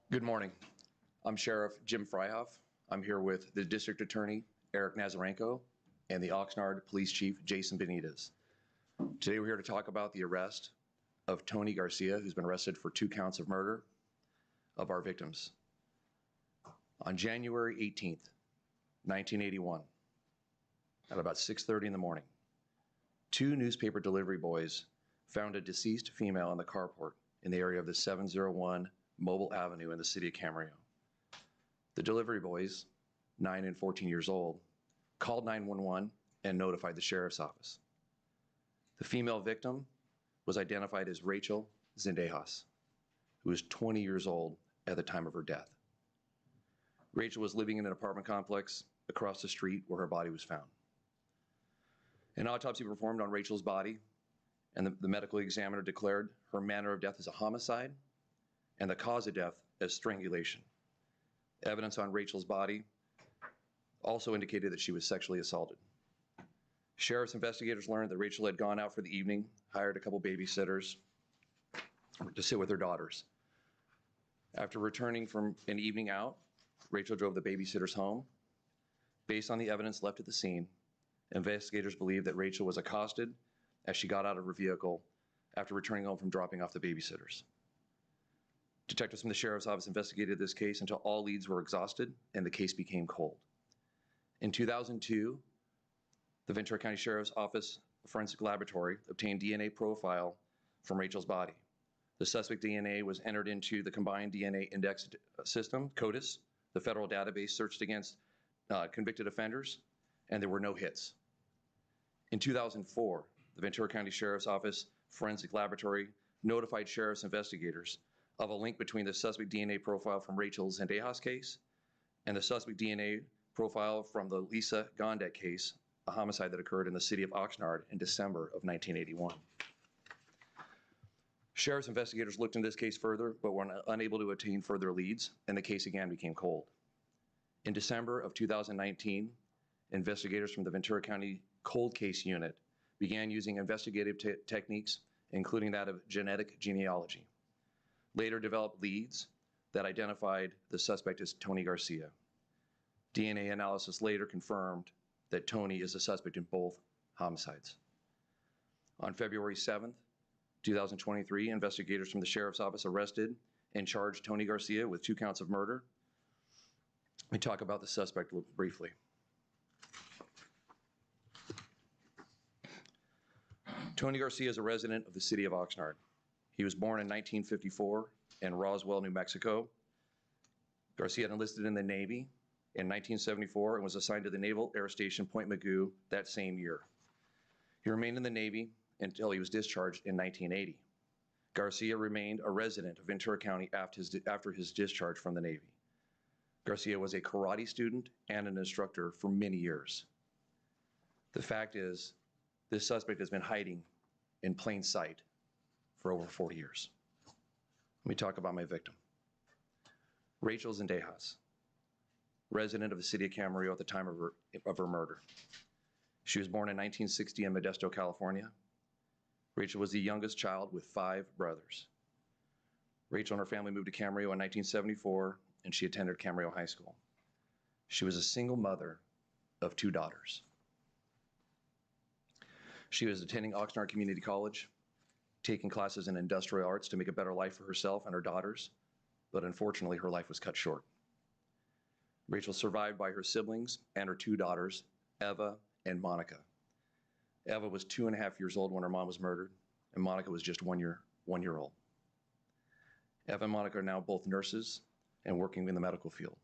Good morning. I'm Sheriff Jim Freihoff. I'm here with the District Attorney, Eric Nazarenko, and the Oxnard Police Chief, Jason Benitez. Today we're here to talk about the arrest of Tony Garcia, who's been arrested for 2 counts of murder of our victims. On January 18th, 1981, at about 6:30 in the morning, 2 newspaper delivery boys found a deceased female in the carport in the area of the 701 Mobile Avenue in the city of Camarillo. The delivery boys, 9 and 14 years old, called 911 and notified the sheriff's office. The female victim was identified as Rachel Zendehas, who was 20 years old at the time of her death. Rachel was living in an apartment complex across the street where her body was found. An autopsy performed on Rachel's body, and the medical examiner declared her manner of death as a homicide and the cause of death as strangulation. Evidence on Rachel's body also indicated that she was sexually assaulted. Sheriff's investigators learned that Rachel had gone out for the evening, hired a couple babysitters to sit with her daughters. After returning from an evening out, Rachel drove the babysitters home. Based on the evidence left at the scene, investigators believe that Rachel was accosted as she got out of her vehicle after returning home from dropping off the babysitters. Detectives from the sheriff's office investigated this case until all leads were exhausted and the case became cold. In 2002, the Ventura County Sheriff's Office Forensic Laboratory obtained DNA profile from Rachel's body. The suspect DNA was entered into the Combined DNA Index System, CODIS. The federal database searched against convicted offenders, and there were no hits. In 2004, the Ventura County Sheriff's Office Forensic Laboratory notified sheriff's investigators of a link between the suspect DNA profile from Rachel's Zendehas case and the suspect DNA profile from the Lisa Gondek case, a homicide that occurred in the city of Oxnard in December of 1981. Sheriff's investigators looked into this case further, but were unable to obtain further leads, and the case again became cold. In December of 2019, investigators from the Ventura County Cold Case Unit began using investigative techniques, including that of genetic genealogy. Later developed leads that identified the suspect as Tony Garcia. DNA analysis later confirmed that Tony is the suspect in both homicides. On February 7th, 2023, investigators from the sheriff's office arrested and charged Tony Garcia with 2 counts of murder. Let me talk about the suspect briefly. Tony Garcia is a resident of the city of Oxnard. He was born in 1954 in Roswell, New Mexico. Garcia enlisted in the Navy in 1974 and was assigned to the Naval Air Station Point Mugu that same year. He remained in the Navy until he was discharged in 1980. Garcia remained a resident of Ventura County after his discharge from the Navy. Garcia was a karate student and an instructor for many years. The fact is, this suspect has been hiding in plain sight for over 40 years. Let me talk about my victim. Rachel Zendehas, resident of the city of Camarillo at the time of her murder. She was born in 1960 in Modesto, California. Rachel was the youngest child with 5 brothers. Rachel and her family moved to Camarillo in 1974, and she attended Camarillo High School. She was a single mother of 2 daughters. She was attending Oxnard Community College, taking classes in industrial arts to make a better life for herself and her daughters, but unfortunately her life was cut short. Rachel survived by her siblings and her 2 daughters, Eva and Monica. Eva was 2.5 years old when her mom was murdered, and Monica was just 1 year old. Eva and Monica are now both nurses and working in the medical field.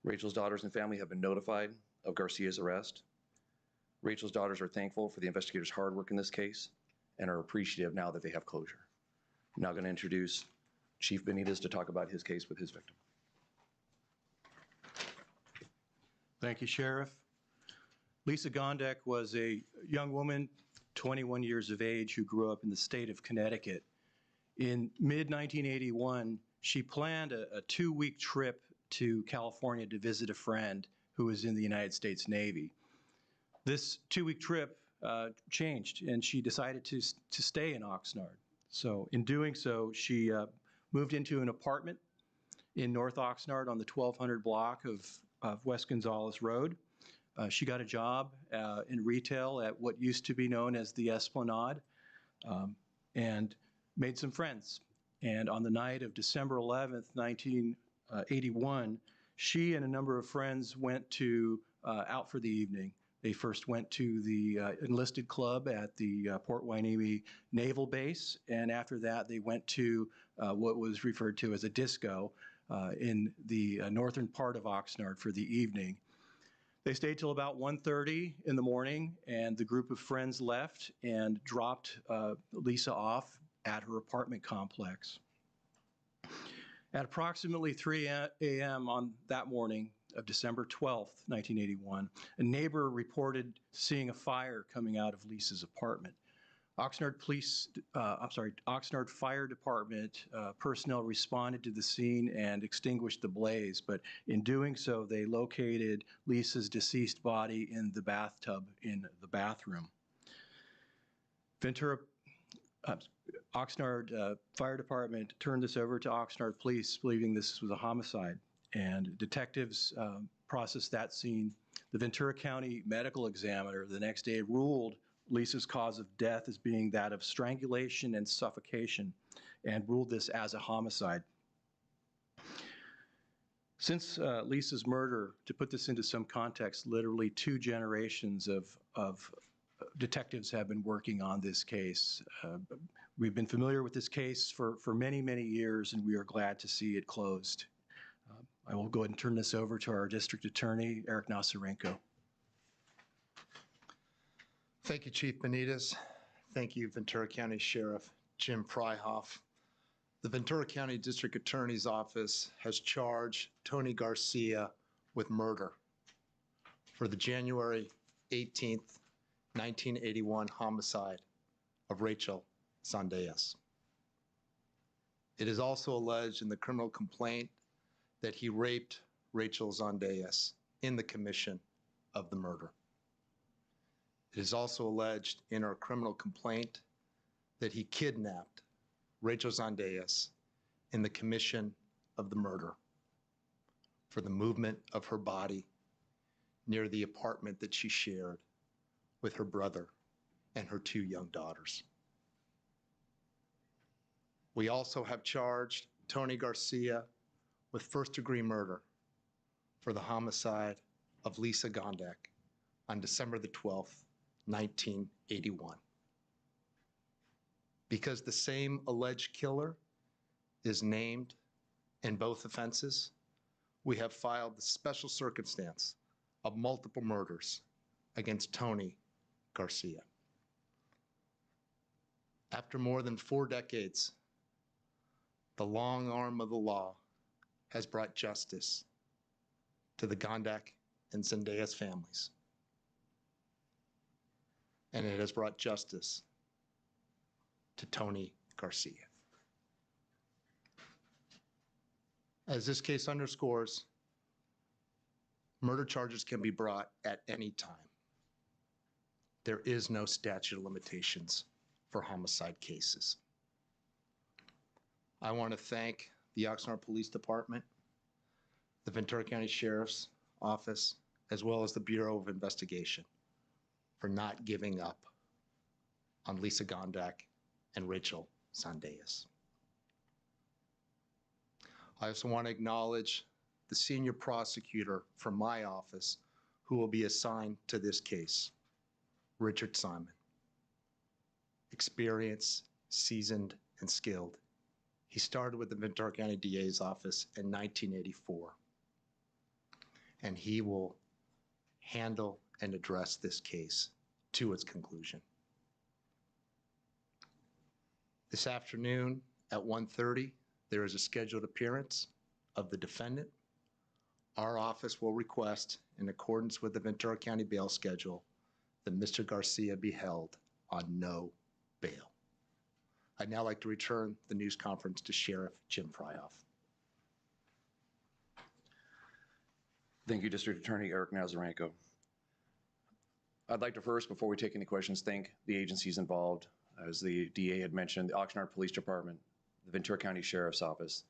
Rachel's daughters and family have been notified of Garcia's arrest. Rachel's daughters are thankful for the investigators' hard work in this case and are appreciative now that they have closure. I'm now going to introduce Chief Benitez to talk about his case with his victim. Thank you, Sheriff. Lisa Gondek was a young woman, 21 years of age, who grew up in the state of Connecticut. In mid-1981, she planned a 2-week trip to California to visit a friend who was in the United States Navy. This 2-week trip changed, and she decided to stay in Oxnard. So in doing so, she moved into an apartment in North Oxnard on the 1200 block of West Gonzales Road. She got a job in retail at what used to be known as the Esplanade, and made some friends. And on the night of December 11th, 1981, she and a number of friends went out for the evening. They first went to the enlisted club at the Port Hueneme Naval Base, and after that they went to what was referred to as a disco in the northern part of Oxnard for the evening. They stayed till about 1:30 in the morning, and the group of friends left and dropped Lisa off at her apartment complex. At approximately 3 a.m. on that morning of December 12th, 1981, a neighbor reported seeing a fire coming out of Lisa's apartment. Oxnard Fire Department personnel responded to the scene and extinguished the blaze, but in doing so, they located Lisa's deceased body in the bathtub in the bathroom. Ventura, Oxnard Fire Department turned this over to Oxnard Police, believing this was a homicide, and detectives processed that scene. The Ventura County Medical Examiner the next day ruled Lisa's cause of death as being that of strangulation and suffocation, and ruled this as a homicide. Since Lisa's murder, to put this into some context, literally 2 generations of detectives have been working on this case. We've been familiar with this case for many, many years, and we are glad to see it closed. I will go ahead and turn this over to our district attorney, Eric Nasarenko. Thank you, Chief Benitez. Thank you, Ventura County Sheriff Jim Freihoff. The Ventura County District Attorney's Office has charged Tony Garcia with murder for the January 18th, 1981 homicide of Rachel Zendehas. It is also alleged in the criminal complaint that he raped Rachel Zendehas in the commission of the murder. It is also alleged in our criminal complaint that he kidnapped Rachel Zendehas in the commission of the murder for the movement of her body near the apartment that she shared with her brother and her 2 young daughters. We also have charged Tony Garcia with first-degree murder for the homicide of Lisa Gondek on December the 12th, 1981. Because the same alleged killer is named in both offenses, we have filed the special circumstance of multiple murders against Tony Garcia. After more than 4 decades, the long arm of the law has brought justice to the Gondek and Zendehas families. And it has brought justice to Tony Garcia. As this case underscores, murder charges can be brought at any time. There is no statute of limitations for homicide cases. I want to thank the Oxnard Police Department, the Ventura County Sheriff's Office, as well as the Bureau of Investigation for not giving up on Lisa Gondek and Rachel Zendehas. I also want to acknowledge the senior prosecutor from my office who will be assigned to this case, Richard Simon. Experienced, seasoned, and skilled. He started with the Ventura County DA's office in 1984, and he will handle and address this case to its conclusion. This afternoon at 1:30, there is a scheduled appearance of the defendant. Our office will request, in accordance with the Ventura County bail schedule, that Mr. Garcia be held on no bail. I'd now like to return the news conference to Sheriff Jim Freihoff. Thank you, District Attorney Eric Nasarenko. I'd like to first, before we take any questions, thank the agencies involved. As the DA had mentioned, the Oxnard Police Department, the Ventura County Sheriff's Office,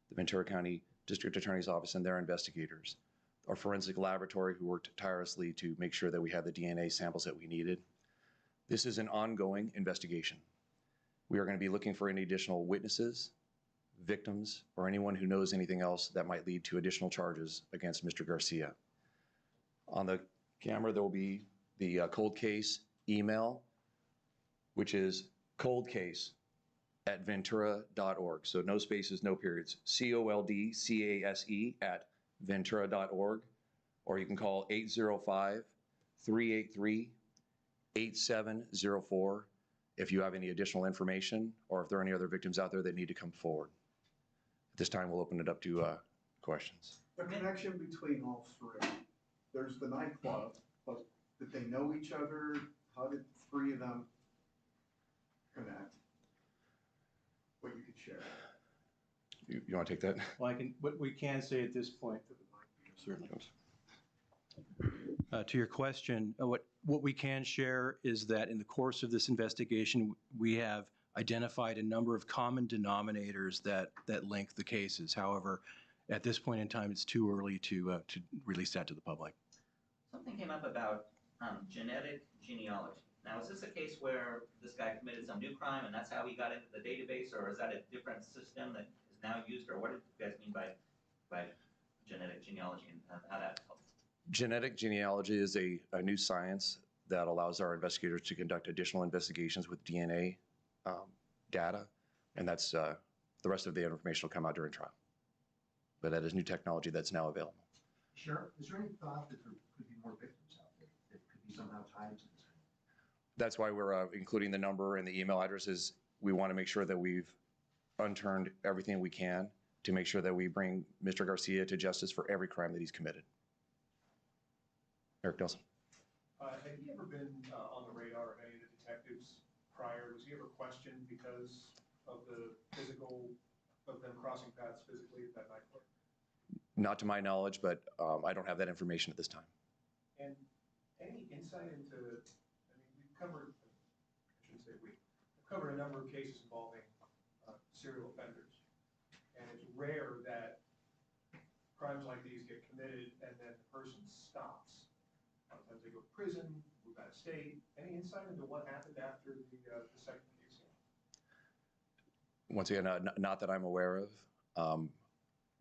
the Ventura County District Attorney's Office and their investigators, our forensic laboratory who worked tirelessly to make sure that we had the DNA samples that we needed. This is an ongoing investigation. We are going to be looking for any additional witnesses, victims, or anyone who knows anything else that might lead to additional charges against Mr. Garcia. On the camera, there will be the cold case email, which is coldcase@ventura.org. So no spaces, no periods. coldcase@ventura.org, or you can call 805-383-8704 if you have any additional information or if there are any other victims out there that need to come forward. At this time, we'll open it up to questions. The connection between all three. There's the nightclub, but did they know each other? How did the three of them connect? What you could share. You want to take that? Well, what we can say at this point, certainly. To your question, what we can share is that in the course of this investigation, we have identified a number of common denominators that link the cases. However, at this point in time, it's too early to release that to the public. Something came up about genetic genealogy. Now, is this a case where this guy committed some new crime and that's how he got into the database, or is that a different system that is now used, or what do you guys mean by genetic genealogy and how that helps? Genetic genealogy is a new science that allows our investigators to conduct additional investigations with DNA data, and that's the rest of the information will come out during trial. But that is new technology that's now available. Sheriff, is there any thought that there could be more victims out there that could be somehow tied to this? That's why we're including the number and the email addresses. We want to make sure that we've unturned everything we can to make sure that we bring Mr. Garcia to justice for every crime that he's committed. Eric Nelson. Had he ever been on the radar of any of the detectives prior? Was he ever questioned because of the physical, of them crossing paths physically at that nightclub? Not to my knowledge, but I don't have that information at this time. And any insight into, I mean, we've covered, I shouldn't say we've covered a number of cases involving serial offenders. And it's rare that crimes like these get committed and then the person stops. Sometimes they go to prison, move out of state. Any insight into what happened after the second case? Once again, not that I'm aware of.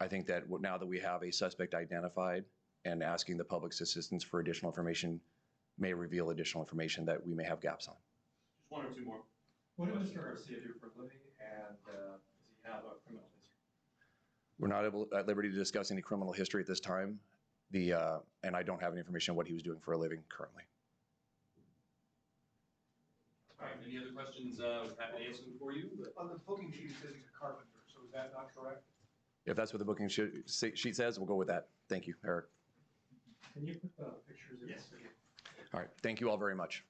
I think that now that we have a suspect identified and asking the public's assistance for additional information may reveal additional information that we may have gaps on. Just one or two more. What did Mr. Garcia do for a living, and does he have a criminal history? We're not at liberty to discuss any criminal history at this time. And I don't have any information on what he was doing for a living currently. All right, any other questions? Happy to answer them for you. But On the booking sheet, it says he's a carpenter, so is that not correct? If that's what the booking sheet says, we'll go with that. Thank you, Eric. Can you put the pictures in? Yes. All right, thank you all very much.